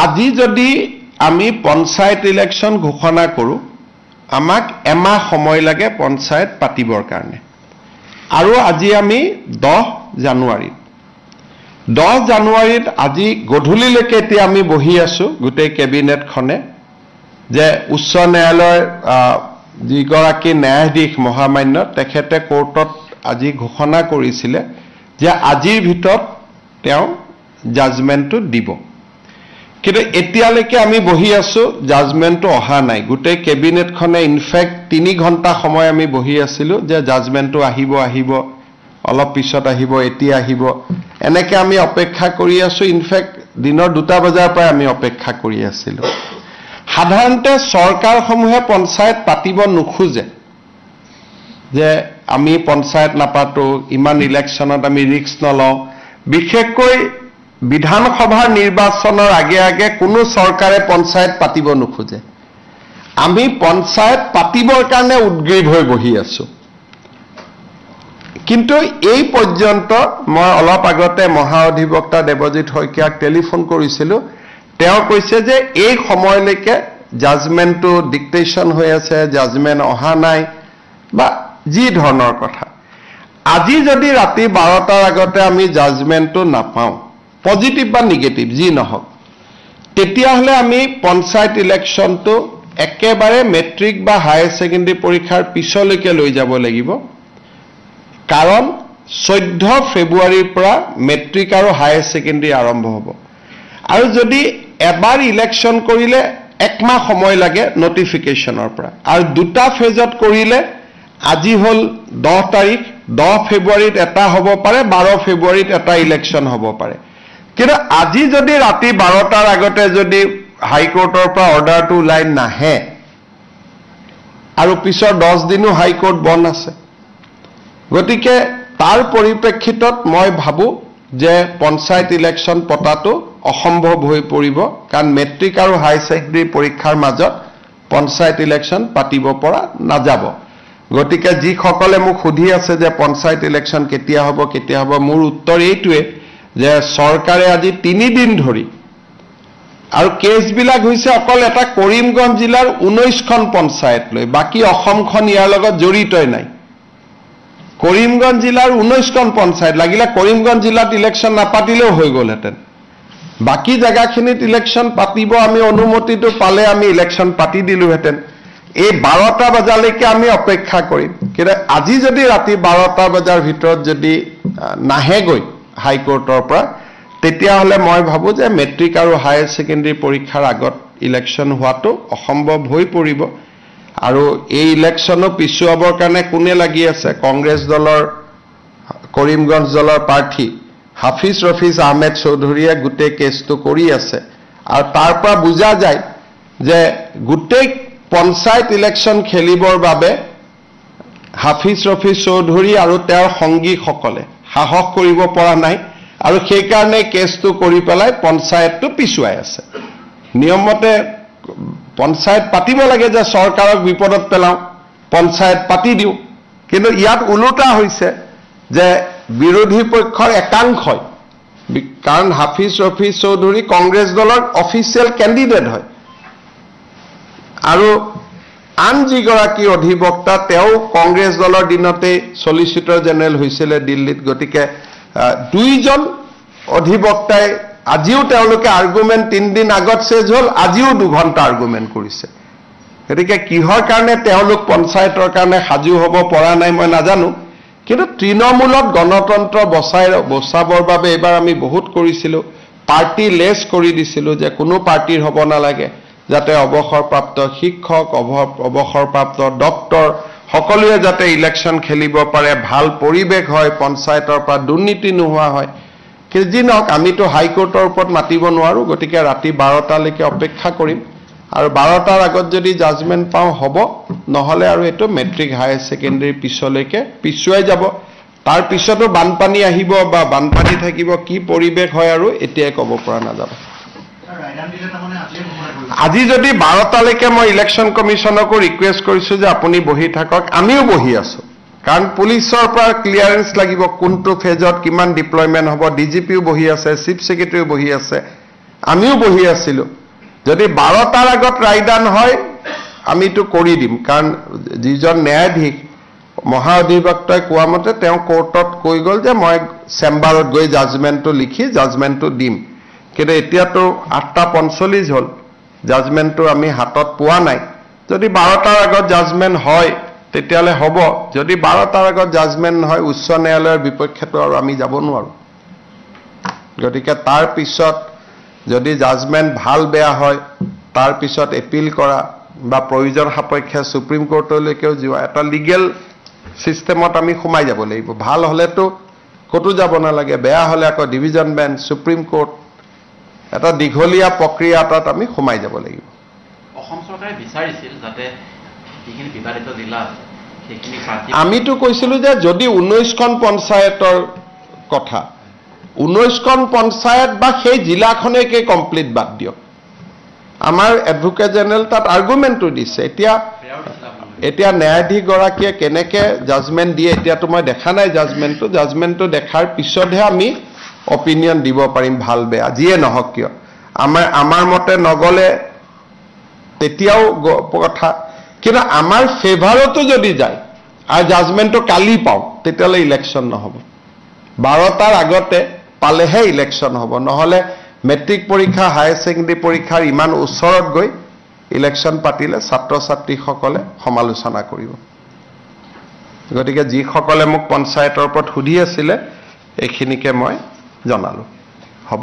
আজি যদি আমি পঞ্চায়ত ইলেকশন ঘোষণা কৰো আমাক এমাহ সময় লাগে পঞ্চায়ত পাতিবৰ কাৰণে আৰু আজি আমি 10 জানুৱাৰীত আজি গধূলিলৈকে এতিয়া আমি বহি আছো গোটেই কেবিনেটখনে যে উচ্চ ন্যায়ালয়ৰ যিগৰাকী ন্যায়াধীশ মহামান্য তেখেতে কোৰ্টত আজি ঘোষণা কৰিছিলে যে আজিৰ ভিতৰত তেওঁ জাজমেন্টটো দিব কিন্তু এতিয়ালৈকে আমি বহি আছো জাজমেন্টটো অহা নাই গোটেই কেবিনেটখনে ইনফেক্ট 3 ঘণ্টা সময় আমি বহি আছিলো যে জাজমেন্টটো আহিব অলপ পিছত আহিব এতিয়া আহিব এনেকৈ আমি অপেক্ষা কৰি আছো ইনফেক্ট দিনৰ 2টা বজাৰ পৰা আমি অপেক্ষা কৰি আছিলো সাধাৰণতে চৰকাৰসমূহে পঞ্চায়ত পাতিব নোখোজে যে আমি পঞ্চায়ত নাপাতো ইমান ইলেকশনত আমি ৰিস্ক নলওঁ বিশেষকৈ বিধানসভাৰ নিৰ্বাচনৰ আগে কোনো চৰকাৰে পঞ্চায়ত পাতিব নোখোজে আমি পঞ্চায়ত পাতিবৰ কাৰণে উদ্গ্ৰীৱ হৈ বহি আছো কিন্তু এই পৰ্যন্ত মই অলপ আগতে মহা অধিবক্তা দেৱজিৎ শইকীয়াক টেলিফোন কৰিছিলো তেওঁ কৈছে যে এই সময়লৈকে জাজমেন্টটো ডিক্টেশন হৈ আছে জাজমেন্ট অহা নাই বা যি ধৰণৰ কথা আজি যদি ৰাতি 12টাৰ আগতে আমি জাজমেন্টটো নাপাওঁ পজিটিভ বা নেগেটিভ যি নহওক তেতিয়াহলে আমি পঞ্চায়ত ইলেকশনটো একেবাৰে মেট্ৰিক বা হায়াৰ সেকেন্ডাৰী পৰীক্ষাৰ পিছলৈকে লৈ যাব লাগিব কাৰণ 14 ফেব্ৰুৱাৰীৰ পৰা মেট্ৰিক আৰু হায়াৰ সেকেন্ডাৰী আৰম্ভ হ'ব আৰু যদি এবাৰ ইলেকশন কৰিলে একমাহ সময় লাগে নটিফিকেশনৰ পৰা আৰু দুটা ফেজত কৰিলে আজি হল 10 তাৰিখ 10 ফেব্ৰুৱাৰীত এটা হ'ব পাৰে 12 ফেব্ৰুৱাৰীত এটা ইলেকশন হ'ব পাৰে কিন্তু আজি যদি ৰাতি 12টাৰ আগতে যদি হাইকোৰ্টৰ পৰা অৰ্ডাৰটো লাইন নাহে আৰু পিছৰ 10 দিনো হাইকোৰ্ট বন্ধ আছে গতিকে তাৰ পৰিপ্ৰেক্ষিতত মই ভাবো যে পঞ্চায়ত ইলেকশন পতাটো অসম্ভৱ হৈ পৰিব কাৰণ মেট্ৰিক আৰু হাই সেকেন্ডাৰী পৰীক্ষাৰ মাজত পঞ্চায়ত ইলেকশন পাতিব পৰা নাযাব গতিকে যি সকলে মোক সুধি আছে যে পঞ্চায়ত ইলেকশন কেতিয়া হ'ব মোৰ উত্তৰ এইটোৱে যে চৰকাৰে আজি 3 দিন ধৰি আৰু কেছ বিলাক হৈছে অকল এটা কৰিমগঞ্জ জিলাৰ 19খন পঞ্চায়ত লৈ বাকি অসমখন ইয়াৰ লগত জড়িতই নাই কৰিমগঞ্জ জিলাৰ 19খন পঞ্চায়ত লাগিলে কৰিমগঞ্জ জিলাত ইলেকশন নাপাতিলেও হৈ গলহেতেন বাকি জায়গাখিনিত ইলেকশন পাতিব আমি অনুমতিটো পালে আমি ইলেকশন পাতি দিলোহেতেন এই 12টা বজালৈকে আমি অপেক্ষা কৰিম কিন্তু আজি যদি ৰাতি 12টা বজাৰ ভিতৰত যদি নাহে গৈ হাইকোৰ্টৰ পৰা তেতিয়াহলে মই ভাবো যে মেট্ৰিক আৰু হায়াৰ সেকেন্ডাৰী পৰীক্ষাৰ আগত ইলেকশন হোৱাটো অসম্ভৱ হৈ পৰিব আৰু এই ইলেকশনো পিছুৱাবৰ কাৰণে কোনে লাগি আছে কংগ্ৰেছ দলৰ কৰিমগঞ্জ দলৰ প্ৰাৰ্থী হাফিজ ৰফিজ আহমেদ চৌধুৰীয়ে গোটেই কেছটো কৰি আছে আৰু তাৰ পৰা বুজা যায় যে গোটেই পঞ্চায়ত ইলেকশন খেলিবৰ বাবে হাফিজ ৰফিজ চৌধুৰী আৰু তেওঁৰ সংগীসকলে সাহস কৰিব পৰা নাই আৰু সেই কাৰণে কেছটো কৰি পেলাই পঞ্চায়তটো পিছুৱাই আছে নিয়মমতে পঞ্চায়ত পাতিব লাগে যে চৰকাৰক বিপদত পেলাও পঞ্চায়ত পাতি দিও কিন্তু ইয়াত উলুটা হৈছে যে বিৰোধী পক্ষৰ একাংশই কাৰণ হাফিজ ৰফিজ চৌধুৰী কংগ্ৰেছ দলৰ অফিচিয়েল ক্যান্ডিডেট হয় আৰু আন যিগৰাকী অধিবক্তা তেওঁ কংগ্ৰেছ দলৰ দিনতে সলিচিটৰ জেনেৰেল হৈছিল দিল্লীত গতিকে দুইজন অধিবক্তাই আজিও তেওঁলোকে আৰ্গুমেন্ট 3 দিন আগত শেষ হল আজিও 2 ঘণ্টা আৰ্গুমেন্ট কৰিছে গতিকে কিহৰ কাৰণে তেওঁলোক পঞ্চায়তৰ কাৰণে সাজু হ'ব পৰা নাই মই নাজানো কিন্তু তৃণমূলত গণতন্ত্ৰ বচাবৰ বাবে এবাৰ আমি বহুত কৰিছিলো পাৰ্টি লেছ কৰি দিছিলো যে কোনো পাৰ্টিৰ হ'ব নালাগে যাতে অৱসৰপ্ৰাপ্ত শিক্ষক অৱসৰপ্ৰাপ্ত ডক্টৰ সকলোৱে যাতে ইলেকশন খেলিব পাৰে ভাল পৰিবেশ হয় পঞ্চায়তৰ পৰা দুৰ্নীতি নোহোৱা হয় কিন্তু যি নহওক আমিতো হাইকোৰ্টৰ ওপৰত মাতিব নোৱাৰো গতিকে ৰাতি 12টালৈকে অপেক্ষা কৰিম আৰু 12টাৰ আগত যদি জাজমেন্ট পাওঁ হ'ব নহলে আৰু এটো মেট্ৰিক হায়াৰ সেকেন্ডাৰী পিছলৈকে পিছুৱাই যাব তাৰ পিছতো বানপানী আহিব বা বানপানী থাকিব কি পৰিবেশ হয় আৰু এতিয়াই ক'ব পৰা নাযাব আজি যদি 12টালৈকে মই ইলেকশন কমিশনকো ৰিকুৱেষ্ট কৰিছো যে আপুনি বহি থাকক আমিও বহি আছো কাৰণ পুলিচৰ পৰা ক্লিয়াৰেন্স লাগিব কোনটো ফেজত কিমান ডিপ্লয়মেন্ট হ'ব ডিজিপিও বহি আছে চিফ সেক্ৰেটাৰীও বহি আছে আমিও বহি আছিলোঁ যদি 12টাৰ আগত ৰায়দান হয় আমিতো কৰি দিম কাৰণ যিজন ন্যায়াধীশ মহা অধিবক্তাই কোৱা মতে তেওঁ কোৰ্টত কৈ গ'ল যে মই চেম্বাৰত গৈ জাজমেণ্টটো লিখি জাজমেণ্টটো দিম কিন্তু এতিয়াতো 8:45 হ'ল জাজমেণ্টটো আমি হাতত পোৱা নাই যদি 12টাৰ আগত জাজমেণ্ট হয় তেতিয়ালে হ'ব যদি 12টাৰ আগত জাজমেণ্ট নহয় উচ্চ ন্যায়ালয়ৰ বিপক্ষেতো আৰু আমি যাব নোৱাৰো গতিকে তাৰ পিছত যদি জাজমেণ্ট ভাল বেয়া হয় তাৰ পিছত এপিল কৰা বা প্ৰয়োজন সাপেক্ষে সুপ্ৰিম কোৰ্টলৈকেও যোৱা এটা লিগেল সিস্টেমত আমি সোমাই যাব লাগিব ভাল হলেতো কতো যাব নালাগে বেয়া হলে আকৌ ডিভিজন বেঞ্চ সুপ্ৰিম কোৰ্ট এটা দীঘলীয়া প্ৰক্ৰিয়া এটাত আমি সোমাই যাব লাগিব অসম চৰকাৰে বিচাৰিছিল যাতে যিখিনি বিবাদিত জিলা আছে সেইখিনি আমিতো কৈছিলো যে যদি 19খন পঞ্চায়তৰ কথা 19খন পঞ্চায়ত বা সেই জিলাখনেকে কমপ্লিট বাদ দিয়ক আমাৰ এডভোকেট জেনেৰেল তাত আৰ্গুমেণ্টটো দিছে এতিয়া ন্যায়াধীশ গৰাকীয়ে কেনেকে জাজমেণ্ট দিয়ে এতিয়াতো মই দেখা নাই জাজমেণ্টটো দেখাৰ পিছতহে আমি অপিনিয়ন দিব পাৰিম ভাল বেয়া যিয়ে নহওক কিয় আমাৰ মতে নগলে তেতিয়াও কথা কিন্তু আমাৰ ফেভাৰতো যদি যায় আৰু জাজমেণ্টটো কালি পাওঁ তেতিয়ালে ইলেকশ্যন নহ'ব 12টাৰ আগতে পালেহে ইলেকশ্যন হ'ব নহলে মেট্ৰিক পৰীক্ষা হায়াৰ সেকেন্ডাৰী পৰীক্ষাৰ ইমান ওচৰত গৈ ইলেকশ্যন পাতিলে ছাত্ৰ ছাত্ৰীসকলে সমালোচনা কৰিব গতিকে যিসকলে মোক পঞ্চায়তৰ ওপৰত সুধি আছিলে এইখিনিকে মই জনালো হ'ব